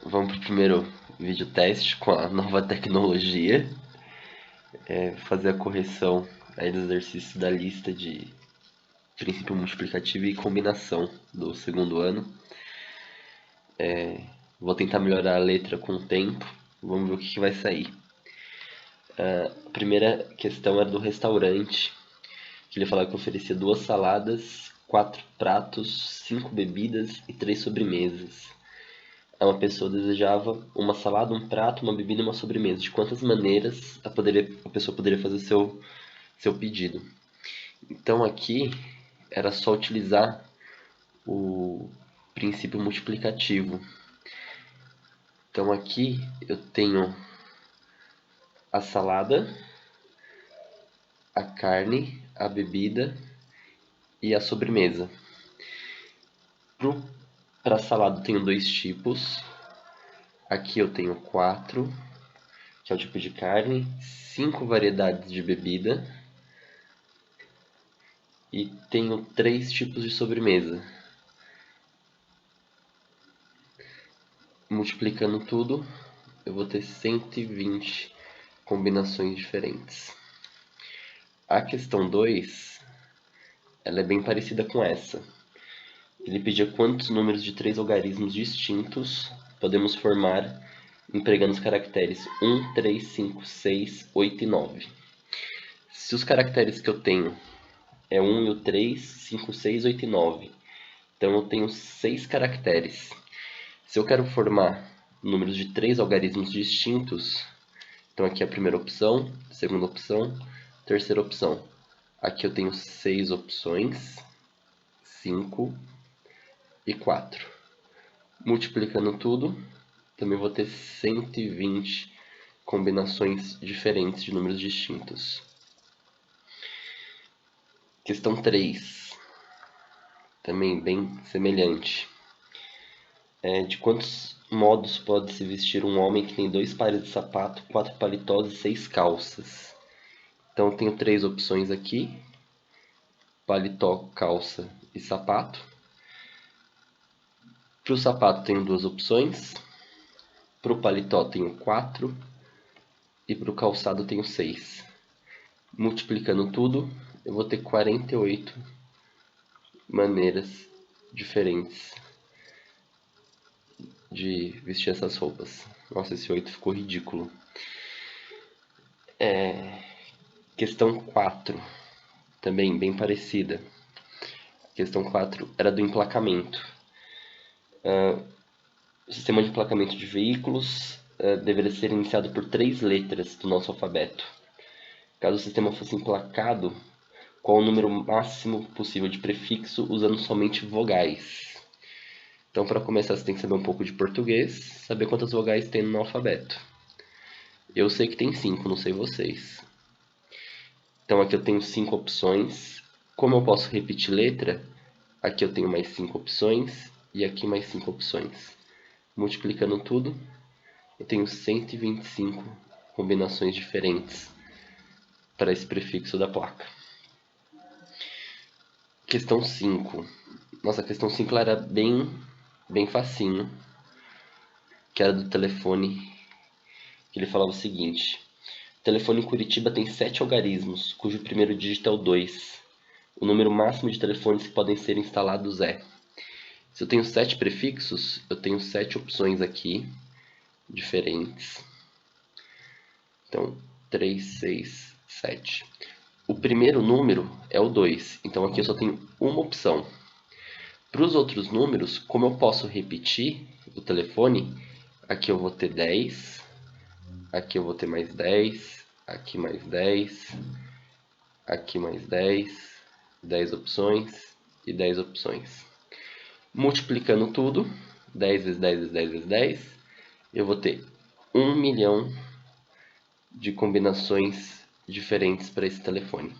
Vamos pro primeiro vídeo teste com a nova tecnologia. Fazer a correção aí do exercício da lista de princípio multiplicativo e combinação do segundo ano. Vou tentar melhorar a letra com o tempo. Vamos ver o que vai sair. A primeira questão era do restaurante, que ele falava que oferecia 2 saladas, 4 pratos, 5 bebidas e 3 sobremesas. Uma pessoa desejava uma salada, um prato, uma bebida e uma sobremesa. De quantas maneiras a pessoa poderia fazer seu pedido? Então aqui era só utilizar o princípio multiplicativo. Então aqui eu tenho a salada, a carne, a bebida e a sobremesa. Para a salada eu tenho 2 tipos. Aqui eu tenho 4, que é o tipo de carne, 5 variedades de bebida e tenho 3 tipos de sobremesa. Multiplicando tudo, eu vou ter 120 combinações diferentes. A questão 2, ela é bem parecida com essa. Ele pedia quantos números de 3 algarismos distintos podemos formar empregando os caracteres 1, 3, 5, 6, 8 e 9. Se os caracteres que eu tenho é 1 e o 3, 5, 6, 8 e 9. Então eu tenho 6 caracteres. Se eu quero formar números de 3 algarismos distintos, então aqui é a primeira opção, segunda opção, terceira opção. Aqui eu tenho 6 opções, 5 e 4. Multiplicando tudo, também vou ter 120 combinações diferentes de números distintos. Questão 3, também bem semelhante. De quantos modos pode se vestir um homem que tem 2 pares de sapato, 4 paletós e 6 calças? Então eu tenho 3 opções aqui: paletó, calça e sapato. Para o sapato tenho 2 opções, para o paletó tenho 4 e para o calçado tenho 6. Multiplicando tudo, eu vou ter 48 maneiras diferentes de vestir essas roupas. Nossa, esse 8 ficou ridículo. Questão 4, também bem parecida. Questão 4 era do emplacamento. O sistema de emplacamento de veículos deveria ser iniciado por 3 letras do nosso alfabeto. Caso o sistema fosse emplacado, qual o número máximo possível de prefixo usando somente vogais? Então, para começar, você tem que saber um pouco de português, saber quantas vogais tem no alfabeto. Eu sei que tem 5, não sei vocês. Então, aqui eu tenho 5 opções. Como eu posso repetir letra, aqui eu tenho mais 5 opções e aqui mais 5 opções. Multiplicando tudo, eu tenho 125 combinações diferentes para esse prefixo da placa. Questão 5. Nossa, a questão 5 era bem facinho, que era do telefone, que ele falava o seguinte: o telefone em Curitiba tem 7 algarismos, cujo primeiro dígito é o 2. O número máximo de telefones que podem ser instalados é... Se eu tenho 7 prefixos, eu tenho 7 opções aqui, diferentes. Então, 3, 6, 7. O primeiro número é o 2, então aqui eu só tenho uma opção. Para os outros números, como eu posso repetir o telefone, aqui eu vou ter 10, aqui eu vou ter mais 10, aqui mais 10, aqui mais 10, 10 opções e 10 opções. Multiplicando tudo, 10 vezes 10 vezes 10 vezes 10, eu vou ter 1 milhão de combinações diferentes para esse telefone.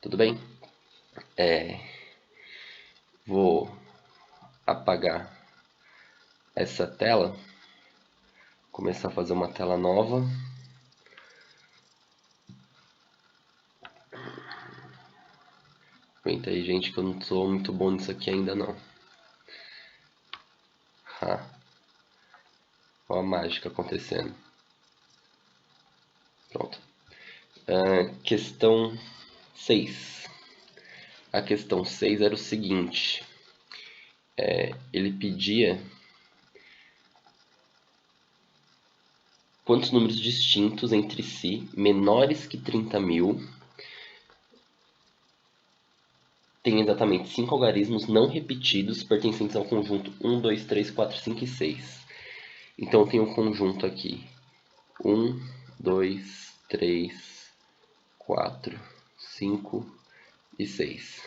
Tudo bem? Vou apagar essa tela, começar a fazer uma tela nova. Aguenta aí, gente, que eu não sou muito bom nisso aqui ainda não. Olha a mágica acontecendo. Pronto. Questão 6. A questão 6 era o seguinte. Ele pedia quantos números distintos entre si, menores que 30.000, tem exatamente 5 algarismos não repetidos pertencentes ao conjunto 1, 2, 3, 4, 5 e 6. Então eu tenho um conjunto aqui 1, 2, 3, 4, 5 e 6.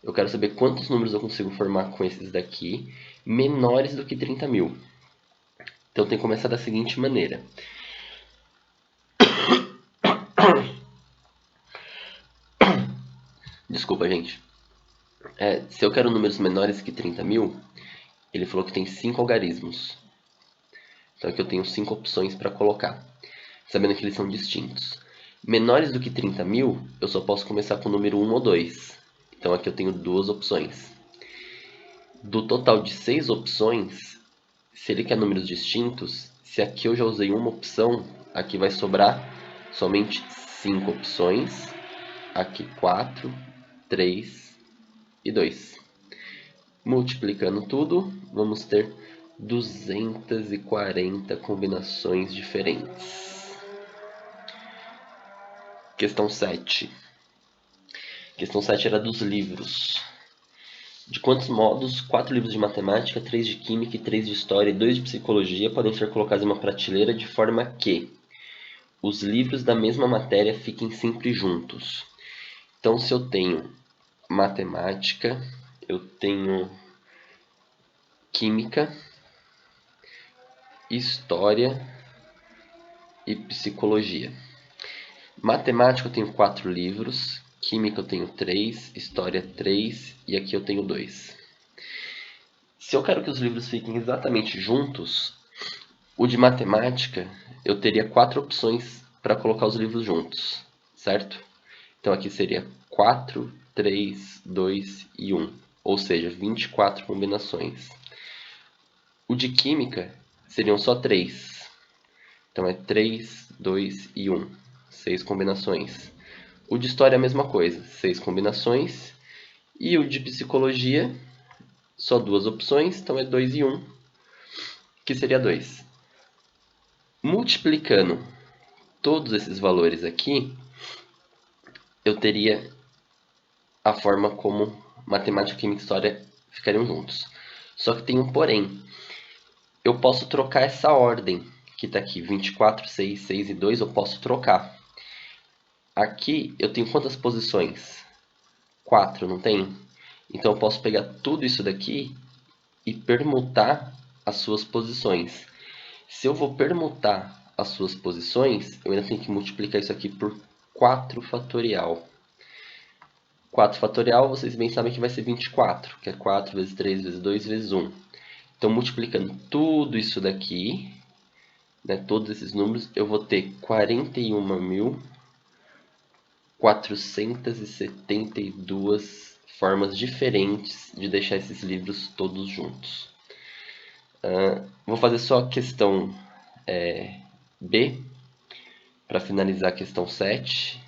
Eu quero saber quantos números eu consigo formar com esses daqui menores do que 30.000. Então eu tenho que começar da seguinte maneira. Desculpa, gente. Se eu quero números menores que 30.000, ele falou que tem 5 algarismos. Então aqui eu tenho 5 opções para colocar, sabendo que eles são distintos. Menores do que 30.000, eu só posso começar com o número 1 ou 2. Então aqui eu tenho 2 opções. Do total de 6 opções, se ele quer números distintos, se aqui eu já usei uma opção, aqui vai sobrar somente 5 opções. Aqui 4, 3 e 2. Multiplicando tudo, vamos ter 240 combinações diferentes. Questão 7. Questão 7 era dos livros. De quantos modos 4 livros de matemática, 3 de química, 3 de história e 2 de psicologia podem ser colocados em uma prateleira de forma que os livros da mesma matéria fiquem sempre juntos? Então, se eu tenho matemática, eu tenho química, história e psicologia. Matemática eu tenho 4 livros, química eu tenho 3, história 3 e aqui eu tenho 2. Se eu quero que os livros fiquem exatamente juntos, o de matemática eu teria 4 opções para colocar os livros juntos, certo? Então aqui seria 4, 3, 2 e 1, ou seja, 24 combinações. O de química seriam só 3, então é 3, 2 e 1, 6 combinações. O de história é a mesma coisa, 6 combinações. E o de psicologia, só 2 opções, então é 2 e 1, que seria 2. Multiplicando todos esses valores aqui, eu teria a forma como matemática, química e história ficariam juntos. Só que tem um porém. Eu posso trocar essa ordem, que está aqui, 24, 6, 6 e 2, eu posso trocar. Aqui eu tenho quantas posições? 4, não tem? Então eu posso pegar tudo isso daqui e permutar as suas posições. Se eu vou permutar as suas posições, eu ainda tenho que multiplicar isso aqui por 4 fatorial. 4 fatorial, vocês bem sabem que vai ser 24, que é 4 vezes 3 vezes 2 vezes 1. Então, multiplicando tudo isso daqui, né, todos esses números, eu vou ter 41.472 formas diferentes de deixar esses livros todos juntos. Vou fazer só a questão B, para finalizar a questão 7,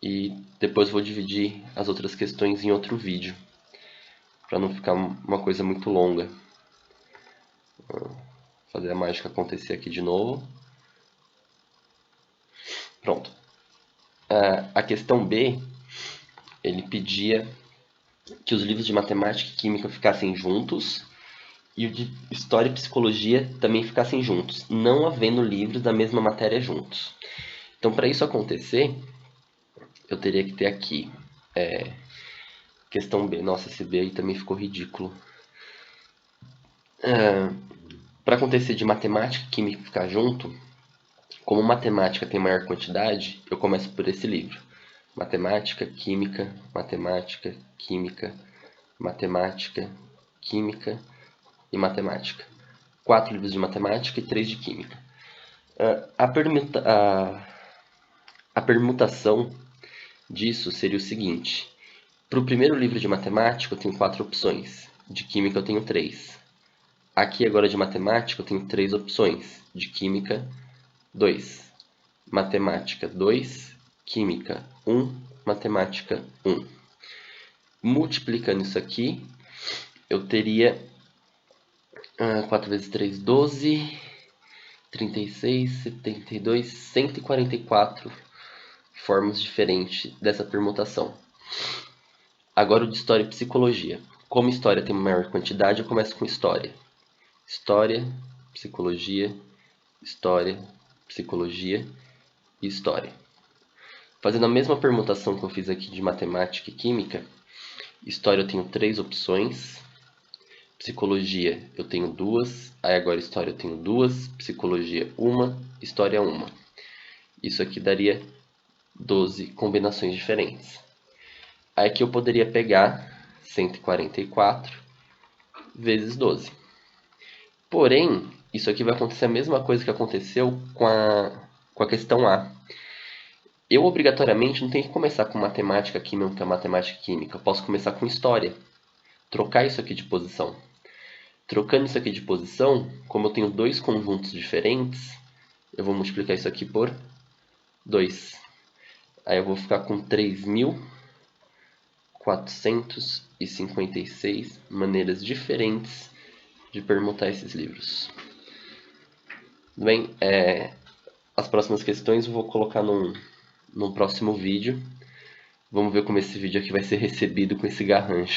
e depois vou dividir as outras questões em outro vídeo, para não ficar uma coisa muito longa. Vou fazer a mágica acontecer aqui de novo. Pronto. A questão B, ele pedia que os livros de matemática e química ficassem juntos e o de história e psicologia também ficassem juntos, não havendo livros da mesma matéria juntos. Então, para isso acontecer, eu teria que ter aqui questão B. Nossa, esse B aí também ficou ridículo. Para acontecer de matemática e química ficar junto, como matemática tem maior quantidade, eu começo por esse livro. Matemática, química, matemática, química, matemática, química e matemática. 4 livros de matemática e 3 de química. A permutação disso seria o seguinte. Para o primeiro livro de matemática eu tenho 4 opções. De química eu tenho 3. Aqui agora de matemática eu tenho 3 opções. De química, 2. Matemática, 2. Química, 1. Matemática, 1. Multiplicando isso aqui, eu teria 4 vezes 3, 12, 36, 72, 144 formas diferentes dessa permutação. Agora o de História e Psicologia. Como História tem maior quantidade, eu começo com História. História, Psicologia, História, Psicologia e História. Fazendo a mesma permutação que eu fiz aqui de Matemática e Química, História eu tenho 3 opções, Psicologia eu tenho 2, aí agora História eu tenho 2, Psicologia 1, História 1. Isso aqui daria 12 combinações diferentes. Aí aqui eu poderia pegar 144 vezes 12. Porém, isso aqui vai acontecer a mesma coisa que aconteceu com a questão A. Eu, obrigatoriamente, não tenho que começar com matemática, química, matemática e química. Eu posso começar com história. Trocar isso aqui de posição. Trocando isso aqui de posição, como eu tenho 2 conjuntos diferentes, eu vou multiplicar isso aqui por 2. Aí eu vou ficar com 3.456 maneiras diferentes de permutar esses livros. Tudo bem? As próximas questões eu vou colocar num próximo vídeo. Vamos ver como esse vídeo aqui vai ser recebido com esse garrancho.